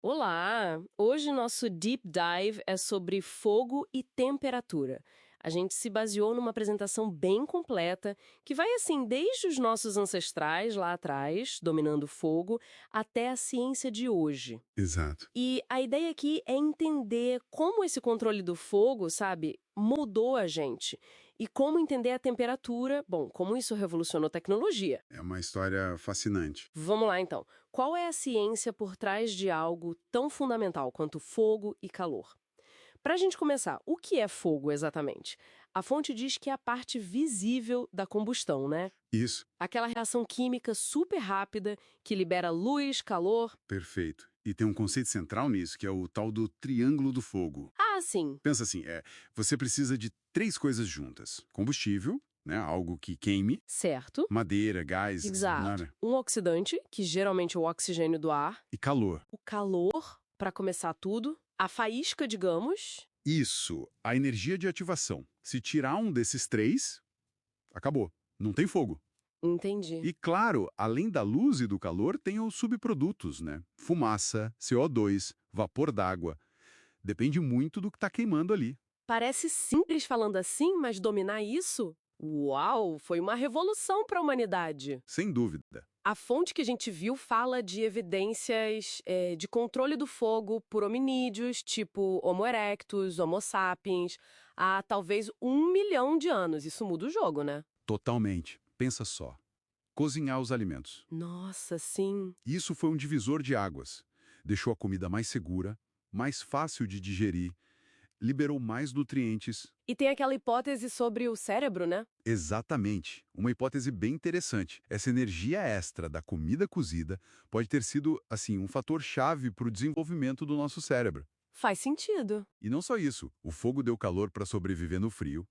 Olá! Hoje nosso deep dive é sobre fogo e temperatura. A gente se baseou numa apresentação bem completa, que vai assim desde os nossos ancestrais lá atrás, dominando o fogo, até a ciência de hoje. Exato. E a ideia aqui é entender como esse controle do fogo, sabe, moldou a gente. E como entender a temperatura, bom, como isso revolucionou a tecnologia. É uma história fascinante. Vamos lá então. Qual é a ciência por trás de algo tão fundamental quanto fogo e calor? Para a gente começar, o que é fogo exatamente? A fonte diz que é a parte visível da combustão, né? Isso, Aquela reação química super rápida que libera luz, calor. perfeito. E tem um conceito central nisso, que é o tal do triângulo do fogo. Ah, sim, Pensa assim, você precisa de três coisas juntas. Combustível, né, algo que queime, certo. madeira, gás, Exato. né, Um oxidante, que geralmente é o oxigênio do ar. e calor. O calor, para começar tudo. A faísca, digamos. Isso, a energia de ativação. Se tirar um desses três, acabou. Não tem fogo. Entendi. E claro, além da luz e do calor, tem os subprodutos, né? Fumaça, CO2, vapor d'água. Depende muito do que está queimando ali. Parece simples falando assim, mas dominar isso? Uau, foi uma revolução para a humanidade. Sem dúvida. A fonte que a gente viu fala de evidências de controle do fogo por hominídeos, tipo Homo erectus, Homo sapiens, há talvez 1 milhão de anos. Isso muda o jogo, né? Totalmente. Pensa só. Cozinhar os alimentos. Nossa, sim. Isso foi um divisor de águas. Deixou a comida mais segura, mais fácil de digerir, liberou mais nutrientes. E tem aquela hipótese sobre o cérebro, né? Exatamente. Uma hipótese bem interessante. Essa energia extra da comida cozida pode ter sido, assim, um fator chave para o desenvolvimento do nosso cérebro. Faz sentido. E não só isso, o fogo deu calor para sobreviver no frio,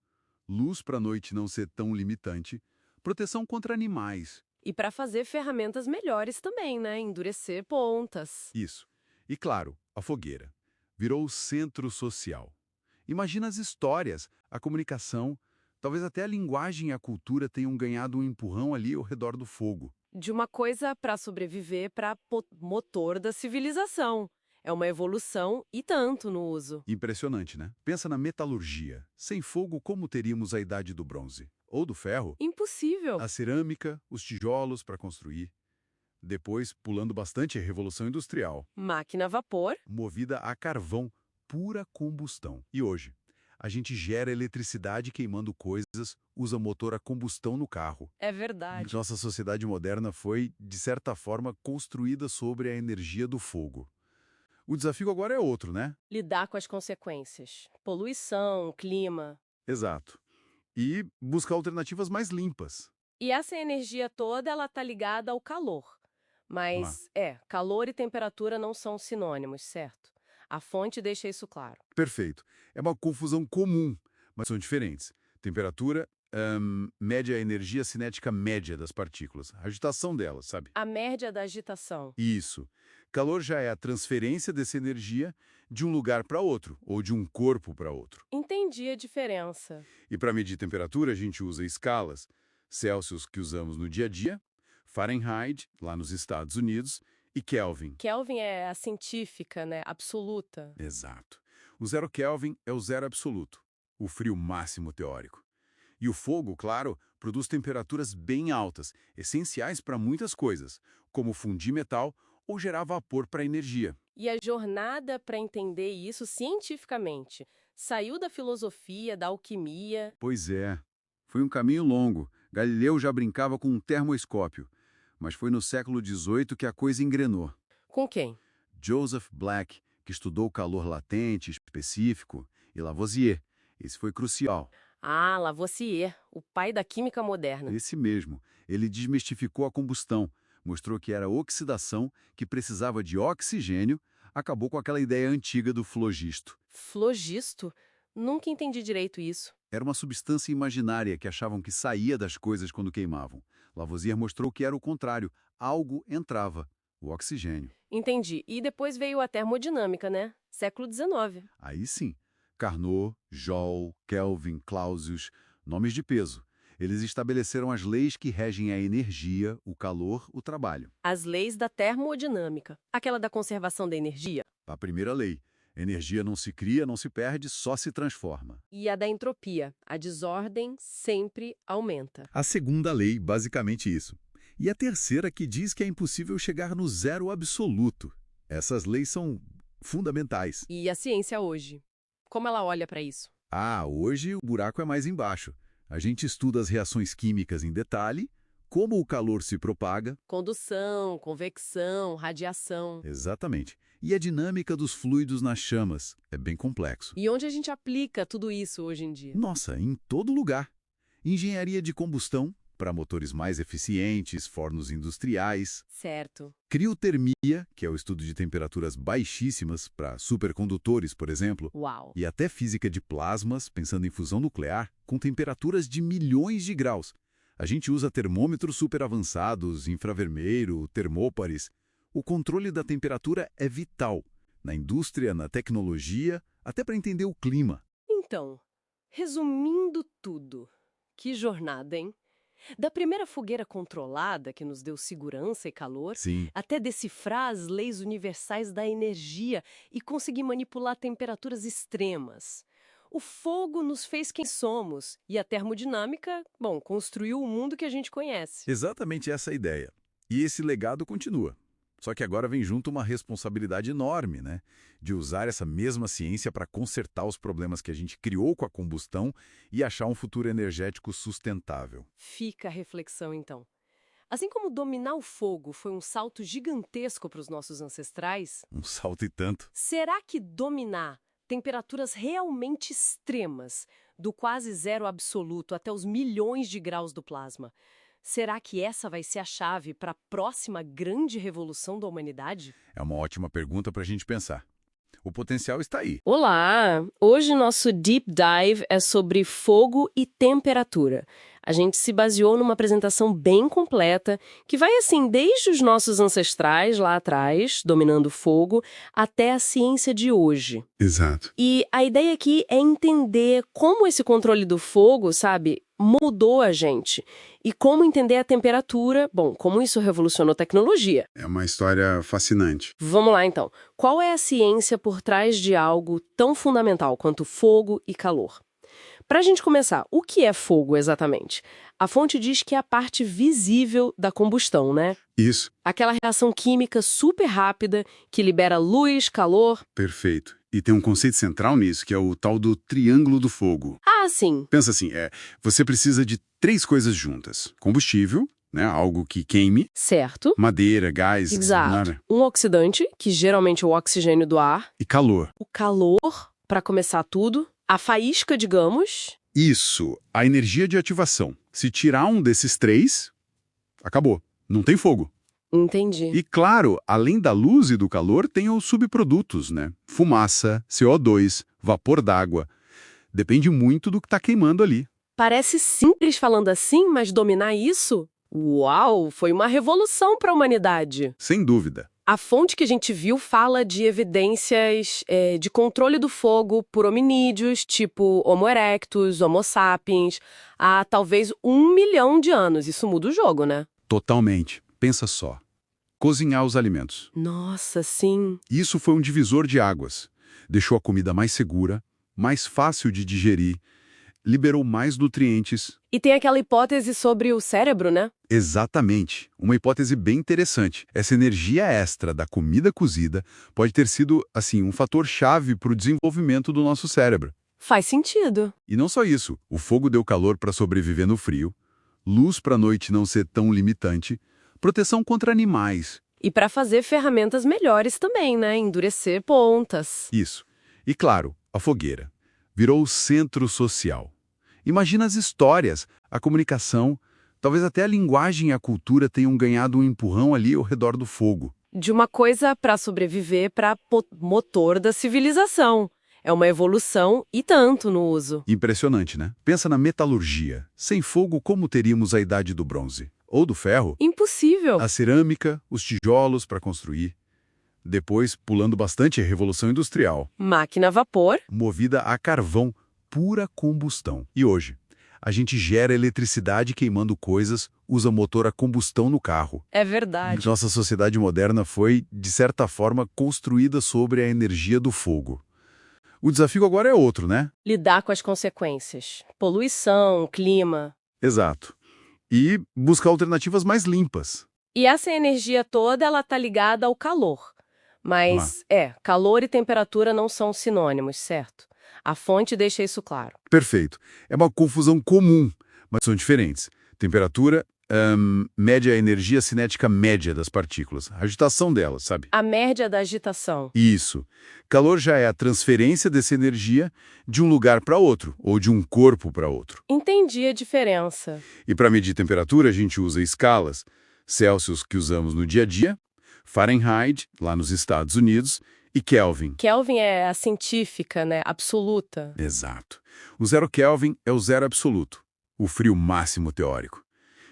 luz para a noite não ser tão limitante, proteção contra animais. E para fazer ferramentas melhores também, né? Endurecer pontas. Isso. E claro, a fogueira. Virou o centro social. Imagina as histórias, a comunicação, talvez até a linguagem e a cultura tenham ganhado um empurrão ali ao redor do fogo. De uma coisa para sobreviver para motor da civilização. É uma evolução e tanto no uso. Impressionante, né? Pensa na metalurgia. Sem fogo, como teríamos a idade do bronze? Ou do ferro? Impossível. A cerâmica, os tijolos para construir. Depois, pulando bastante a Revolução Industrial, Máquina a vapor. movida a carvão, pura combustão. E hoje, a gente gera eletricidade queimando coisas, usa motor a combustão no carro. É verdade. Nossa sociedade moderna foi, de certa forma, construída sobre a energia do fogo. O desafio agora é outro, né? Lidar com as consequências. Poluição, clima. Exato. E buscar alternativas mais limpas. E essa energia toda, ela tá ligada ao calor. Ah, Mas, calor e temperatura não são sinônimos, certo? A fonte deixa isso claro. perfeito. É uma confusão comum, mas são diferentes. Temperatura mede a energia cinética média das partículas, a agitação delas, sabe? A média da agitação. Isso. Calor já é a transferência dessa energia de um lugar para outro, ou de um corpo para outro. Entendi a diferença. E para medir temperatura, a gente usa escalas. Celsius, que usamos no dia a dia, Fahrenheit, lá nos Estados Unidos, e Kelvin. Kelvin é a científica, né? Absoluta. Exato. O zero Kelvin é o zero absoluto, o frio máximo teórico. E o fogo, claro, produz temperaturas bem altas, essenciais para muitas coisas, como fundir metal ou gerar vapor para energia. E a jornada para entender isso cientificamente saiu da filosofia, da alquimia. Pois é, foi um caminho longo. Galileu já brincava com um termoscópio, mas foi no século XVIII que a coisa engrenou. Com quem? Joseph Black, que estudou o calor latente específico, e Lavoisier. Esse foi crucial. Ah, Lavoisier, o pai da química moderna. Esse mesmo. Ele desmistificou a combustão, mostrou que era oxidação, que precisava de oxigênio, acabou com aquela ideia antiga do flogisto. Flogisto? Nunca entendi direito isso. Era uma substância imaginária que achavam que saía das coisas quando queimavam. Lavoisier mostrou que era o contrário, algo entrava, o oxigênio. Entendi. E depois veio a termodinâmica, né? Século XIX. Aí sim, Carnot, Joule, Kelvin, Clausius, nomes de peso. Eles estabeleceram as leis que regem a energia, o calor, o trabalho. As leis da termodinâmica, aquela da conservação da energia. A primeira lei: energia não se cria, não se perde, só se transforma. E a da entropia, a desordem sempre aumenta. A segunda lei, basicamente isso. E a terceira, que diz que é impossível chegar no zero absoluto. Essas leis são fundamentais. E a ciência hoje? Como ela olha para isso? Hoje o buraco é mais embaixo. A gente estuda as reações químicas em detalhe, como o calor se propaga. Condução, convecção, radiação. Exatamente. E a dinâmica dos fluidos nas chamas. É bem complexo. E onde a gente aplica tudo isso hoje em dia? Nossa, em todo lugar. Engenharia de combustão, para motores mais eficientes, fornos industriais. Certo. Criotermia, que é o estudo de temperaturas baixíssimas, para supercondutores, por exemplo. Uau. E até física de plasmas, pensando em fusão nuclear, com temperaturas de milhões de graus. A gente usa termômetros super avançados, infravermelho, termópares. O controle da temperatura é vital, na indústria, na tecnologia, até para entender o clima. Então, resumindo tudo, que jornada, hein? Da primeira fogueira controlada, que nos deu segurança e calor, Sim, até decifrar as leis universais da energia e conseguir manipular temperaturas extremas. O fogo nos fez quem somos, e a termodinâmica, bom, construiu o mundo que a gente conhece. exatamente essa a ideia. E esse legado continua. Só que agora vem junto uma responsabilidade enorme, né? De usar essa mesma ciência para consertar os problemas que a gente criou com a combustão e achar um futuro energético sustentável. Fica a reflexão, então. Assim como dominar o fogo foi um salto gigantesco para os nossos ancestrais, Um salto e tanto. será que dominar temperaturas realmente extremas, do quase zero absoluto até os milhões de graus do plasma, será que essa vai ser a chave para a próxima grande revolução da humanidade? É uma ótima pergunta para a gente pensar. O potencial está aí. Olá! Hoje nosso Deep Dive é sobre fogo e temperatura. A gente se baseou numa apresentação bem completa, que vai assim desde os nossos ancestrais lá atrás, dominando o fogo, até a ciência de hoje. Exato. E a ideia aqui é entender como esse controle do fogo, sabe, mudou a gente. E como entender a temperatura, bom, como isso revolucionou a tecnologia. É uma história fascinante. Vamos lá, então. Qual é a ciência por trás de algo tão fundamental quanto fogo e calor? Para a gente começar, o que é fogo exatamente? A fonte diz que é a parte visível da combustão, né? Isso. Aquela reação química super rápida que libera luz, calor. Perfeito. E tem um conceito central nisso, que é o tal do triângulo do fogo. Ah, sim. Pensa assim, você precisa de 3 coisas juntas. Combustível, né, algo que queime, Certo. madeira, gás, Exato. né, Um oxidante, que geralmente é o oxigênio do ar. e calor. O calor, para começar tudo. A faísca, digamos. Isso, a energia de ativação. Se tirar um desses 3, acabou. Não tem fogo. Entendi. E claro, além da luz e do calor, tem os subprodutos, né? Fumaça, CO2, vapor d'água. Depende muito do que está queimando ali. Parece simples falando assim, mas dominar isso? Uau, foi uma revolução para a humanidade. Sem dúvida. A fonte que a gente viu fala de evidências de controle do fogo por hominídeos, tipo Homo erectus, Homo sapiens, há talvez 1 milhão de anos. Isso muda o jogo, né? Totalmente. Pensa só. Cozinhar os alimentos. Nossa, sim. Isso foi um divisor de águas. Deixou a comida mais segura, mais fácil de digerir, liberou mais nutrientes. E tem aquela hipótese sobre o cérebro, né? Exatamente. Uma hipótese bem interessante. Essa energia extra da comida cozida pode ter sido, assim, um fator-chave para o desenvolvimento do nosso cérebro. Faz sentido. E não só isso. O fogo deu calor para sobreviver no frio, luz para a noite não ser tão limitante, proteção contra animais. E para fazer ferramentas melhores também, né? Endurecer pontas. Isso. E claro, a fogueira. Virou o centro social. Imagina as histórias, a comunicação, talvez até a linguagem e a cultura tenham ganhado um empurrão ali ao redor do fogo. De uma coisa para sobreviver para motor da civilização. É uma evolução e tanto no uso. Impressionante, né? Pensa na metalurgia. Sem fogo, como teríamos a idade do bronze? Ou do ferro? Impossível. A cerâmica, os tijolos para construir. Depois, pulando bastante, a Revolução Industrial. Máquina a vapor. Movida a carvão, pura combustão. E hoje? A gente gera eletricidade queimando coisas, usa motor a combustão no carro. É verdade. Nossa sociedade moderna foi, de certa forma, construída sobre a energia do fogo. O desafio agora é outro, né? Lidar com as consequências. Poluição, clima. Exato. E buscar alternativas mais limpas. E essa energia toda, ela tá ligada ao calor. Mas, calor e temperatura não são sinônimos, certo? A fonte deixa isso claro. Perfeito. É uma confusão comum, mas são diferentes. Temperatura mede a energia cinética média das partículas, a agitação delas, sabe? A média da agitação. Isso. Calor já é a transferência dessa energia de um lugar para outro, ou de um corpo para outro. Entendi a diferença. E para medir temperatura, a gente usa escalas. Celsius, que usamos no dia a dia, Fahrenheit, lá nos Estados Unidos, e Kelvin. Kelvin é a científica, né? Absoluta. Exato. O zero Kelvin é o zero absoluto, o frio máximo teórico.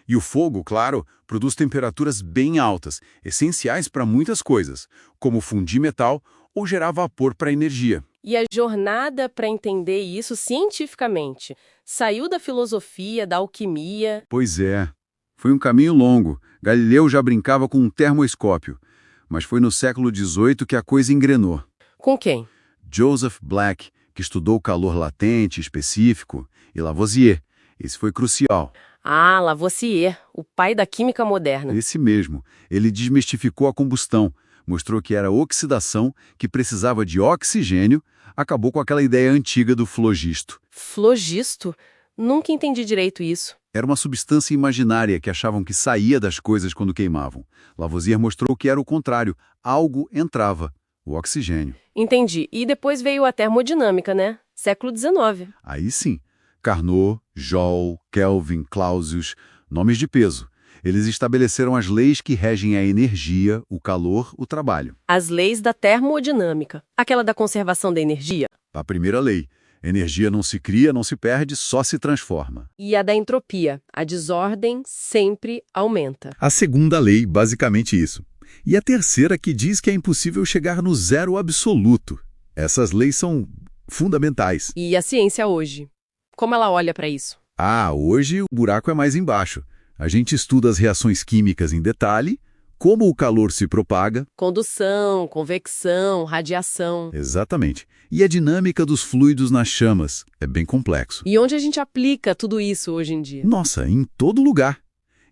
E o fogo, claro, produz temperaturas bem altas, essenciais para muitas coisas, como fundir metal ou gerar vapor para energia. E a jornada para entender isso cientificamente saiu da filosofia, da alquimia. Pois é. Foi um caminho longo. Galileu já brincava com um termoscópio. Mas foi no século XVIII que a coisa engrenou. Com quem? Joseph Black, que estudou o calor latente específico, e Lavoisier. Esse foi crucial. Ah, Lavoisier, o pai da química moderna. Esse mesmo. Ele desmistificou a combustão, mostrou que era oxidação, que precisava de oxigênio, acabou com aquela ideia antiga do flogisto. Flogisto? Nunca entendi direito isso. Era uma substância imaginária que achavam que saía das coisas quando queimavam. Lavoisier mostrou que era o contrário. Algo entrava, o oxigênio. Entendi. E depois veio a termodinâmica, né? Século XIX. Aí sim. Carnot, Joule, Kelvin, Clausius, nomes de peso. Eles estabeleceram as leis que regem a energia, o calor, o trabalho. As leis da termodinâmica. Aquela da conservação da energia. A primeira lei. Energia não se cria, não se perde, só se transforma. E a da entropia. A desordem sempre aumenta. A segunda lei, basicamente isso. E a terceira que diz que é impossível chegar no zero absoluto. Essas leis são fundamentais. E a ciência hoje? Como ela olha para isso? Hoje o buraco é mais embaixo. A gente estuda as reações químicas em detalhe, como o calor se propaga. Condução, convecção, radiação. Exatamente. E a dinâmica dos fluidos nas chamas. É bem complexo. E onde a gente aplica tudo isso hoje em dia? Nossa, em todo lugar.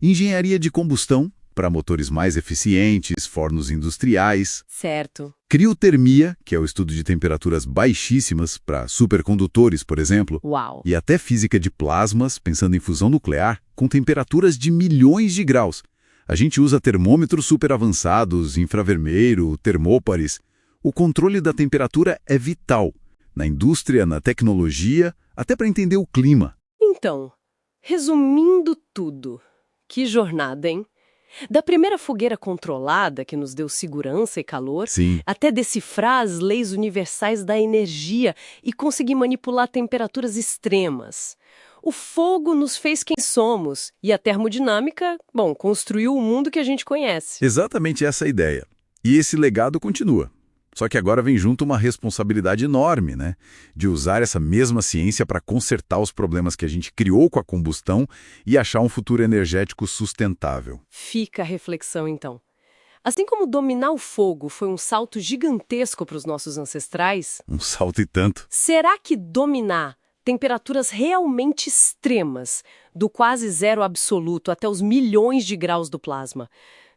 Engenharia de combustão, para motores mais eficientes, fornos industriais. Certo. Criotermia, que é o estudo de temperaturas baixíssimas, para supercondutores, por exemplo. Uau. E até física de plasmas, pensando em fusão nuclear, com temperaturas de milhões de graus. A gente usa termômetros super avançados, infravermelho, termópares. O controle da temperatura é vital. Na indústria, na tecnologia, até para entender o clima. Então, resumindo tudo, que jornada, hein? Da primeira fogueira controlada, que nos deu segurança e calor, Sim. até decifrar as leis universais da energia e conseguir manipular temperaturas extremas. O fogo nos fez quem somos, e a termodinâmica, construiu o mundo que a gente conhece. Exatamente essa a ideia. E esse legado continua. Só que agora vem junto uma responsabilidade enorme, né? De usar essa mesma ciência para consertar os problemas que a gente criou com a combustão e achar um futuro energético sustentável. Fica a reflexão, então. Assim como dominar o fogo foi um salto gigantesco para os nossos ancestrais, Um salto e tanto. será que dominar temperaturas realmente extremas, do quase zero absoluto até os milhões de graus do plasma,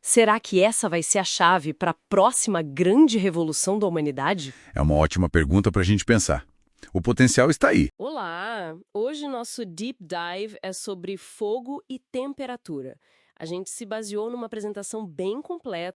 será que essa vai ser a chave para a próxima grande revolução da humanidade? É uma ótima pergunta para a gente pensar. O potencial está aí. Olá! Hoje nosso Deep Dive é sobre fogo e temperatura. A gente se baseou numa apresentação bem completa